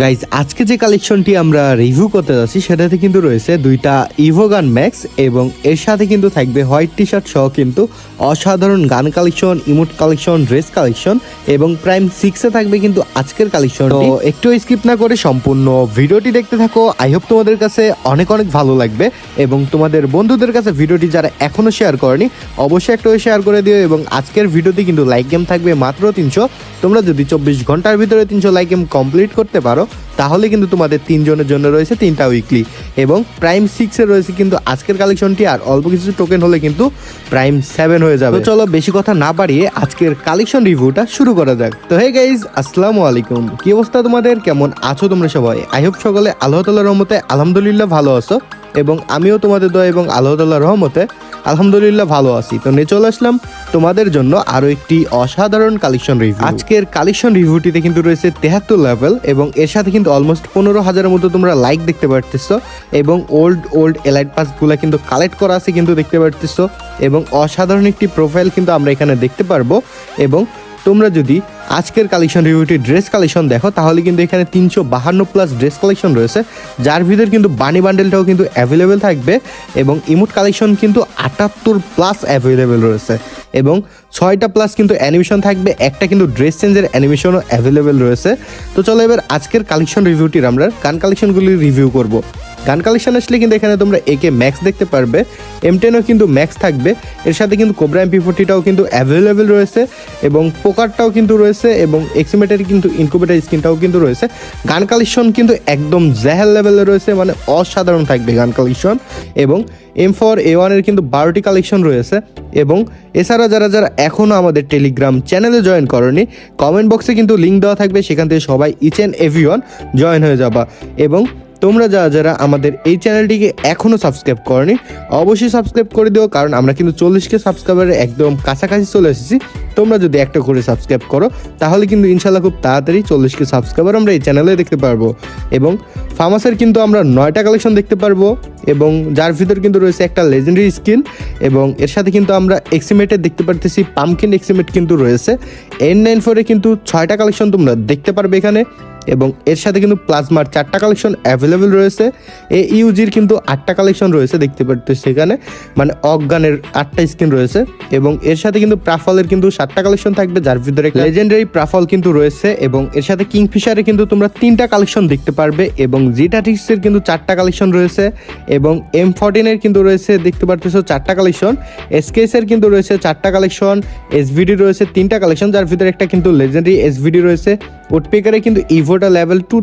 Guys আজকে যে কালেকশনটি আমরা রিভিউ করতে যাচ্ছি সেটাতে কিন্তু রয়েছে দুইটা ইভোগান ম্যাক্স এবং এর সাথে কিন্তু থাকবে হোয়াইট টি শার্ট সহ কিন্তু অসাধারণ গান collection, emote collection, dress collection এবং প্রাইম 6-এ থাকবে কিন্তু আজকের কালেকশন। তো একটু স্কিপ না করে সম্পূর্ণ ভিডিওটি দেখতে থাকো। আই হোপ তোমাদের কাছে অনেক অনেক ভালো লাগবে এবং তোমাদের বন্ধুদের কাছে ভিডিওটি যারা এখনো শেয়ার করেনি অবশ্যই একটা শেয়ার করে দিও। এবং আজকের ভিডিওতে কিন্তু লাইক গেম থাকবে মাত্র 300। তোমরা যদি 24 ঘন্টার ভিতরে 300 লাইক গেম কমপ্লিট করতে পারো তাহলে কিন্তু তোমাদের 3 জনের জন্য রয়েছে 3টা উইকলি এবং প্রাইম 6-এ রয়েছে কিন্তু আজকের কালেকশনটি। আর অল্প কিছু টোকেন হলে কিন্তু প্রাইম 7 হয়ে যাবে। তো চলো বেশি কথা না বাড়িয়ে আজকের কালেকশন রিভিউটা শুরু করা যাক। তো হে গাইজ, আসসালামু আলাইকুম। কি অবস্থা তোমাদের, কেমন আছো তোমরা সবাই? আই হোপ সকলে আল্লাহ তাআলার রহমতে আলহামদুলিল্লাহ ভালো আছো এবং আমিও তোমাদের দোয়া এবং আল্লাহ তাআলার রহমতে আলহামদুলিল্লাহ ভালো আছি। তো নিয়ে চলে আসলাম তোমাদের জন্য আরো একটি অসাধারণ কালেকশন রিভিউ। আজকের কালেকশন রিভিউটিতে কিন্তু রয়েছে 73 লেভেল এবং এর সাথে কিন্তু অলমোস্ট 15,000-এর মতো তোমরা লাইক দেখতে পারতেছো এবং ওল্ড এলাইট পাসগুলো কিন্তু কালেক্ট করা আছে কিন্তু দেখতে পারতেছো এবং অসাধারণ একটি প্রোফাইল কিন্তু আমরা এখানে দেখতে পারবো। এবং তোমরা যদি আজকের কালেকশন রিভিউটি ড্রেস কালেকশন দেখো তাহলে কিন্তু এখানে 352 প্লাস ড্রেস কালেকশন রয়েছে, যার ভিতরে কিন্তু বানি বান্ডেলটাও কিন্তু অ্যাভেলেবেল থাকবে এবং ইমোট কালেকশন কিন্তু 78 প্লাস অ্যাভেলেবেল রয়েছে এবং 6টা প্লাস কিন্তু অ্যানিমেশন থাকবে, একটা কিন্তু ড্রেস চেঞ্জের অ্যানিমেশনও অ্যাভেলেবেল রয়েছে। তো চলো এবার আজকের কালেকশন রিভিউটির আমরা গান কালেকশনগুলি রিভিউ করব। গান কালেকশন আসলে কিন্তু এখানে তোমরা একে ম্যাক্স দেখতে পারবে, M10ও কিন্তু ম্যাক্স থাকবে, এর সাথে কিন্তু কোবরা MP40টাও কিন্তু অ্যাভেলেবেল রয়েছে এবং পোকারটাও কিন্তু রয়েছে এবং এক্সিমেটের কিন্তু ইনকুবেটার স্কিনটাও কিন্তু রয়েছে। গান কালেকশন কিন্তু একদম জাহেল লেভেলে রয়েছে, মানে অসাধারণ থাকবে গান কালেকশন। এবং M4A1 এর কিন্তু 12টি কালেকশন রয়েছে এবং এছাড়া যারা যারা এখনও আমাদের টেলিগ্রাম চ্যানেলে জয়েন করনি কমেন্ট বক্সে কিন্তু লিঙ্ক দেওয়া থাকবে, সেখান থেকে সবাই ইচ অ্যান্ড এভরিওয়ান জয়েন হয়ে যাবা। এবং তোমরা যারা যারা আমাদের এই চ্যানেলটিকে এখনও সাবস্ক্রাইব করনি অবশ্যই সাবস্ক্রাইব করে দিও, কারণ আমরা কিন্তু 40K সাবস্ক্রাইবারের একদম কাছাকাছি চলে এসেছি। তোমরা যদি একটা করে সাবস্ক্রাইব করো তাহলে কিন্তু ইনশাল্লাহ খুব তাড়াতাড়ি 40K সাবস্ক্রাইবার আমরা এই চ্যানেলে দেখতে পারবো। এবং ফার্মাসের কিন্তু আমরা 9টা কালেকশন দেখতে পারবো এবং যার ভিতর কিন্তু রয়েছে একটা লেজেন্ডারি স্কিন এবং এর সাথে কিন্তু আমরা এক্সিমেটের দেখতে পারতেছি, পামকিন এক্সিমেট কিন্তু রয়েছে। N94-এ কিন্তু 6টা কালেকশন তোমরা দেখতে পারবে এখানে এবং এর সাথে কিন্তু প্লাজমার 4টা কালেকশন অ্যাভেলেবেল রয়েছে। AUG'র কিন্তু 8টা কালেকশন রয়েছে দেখতে পারতেছি এখানে, মানে অজ্ঞানের 8টা স্কিন রয়েছে এবং এর সাথে কিন্তু প্রাফলের কিন্তু 7টা কালেকশন থাকবে, যার ভিতরে লেজেন্ডারি প্রাফল কিন্তু রয়েছে এবং এর সাথে কিংফিশারে কিন্তু তোমরা 3টা কালেকশন দেখতে পারবে এবং জিটাটিক্সের কিন্তু 4টা কালেকশন রয়েছে এবং M14-এর কিন্তু রয়েছে দেখতে পারতেছো 4টা কালেকশন, SKS-এর কিন্তু রয়েছে 4টা কালেকশন, SVD রয়েছে 3টা কালেকশন, যার ভিতরে একটা কিন্তু লেজেন্ডারি SVD রয়েছে। উডপিকারে কিন্তু ইভোটা লেভেল 2-তে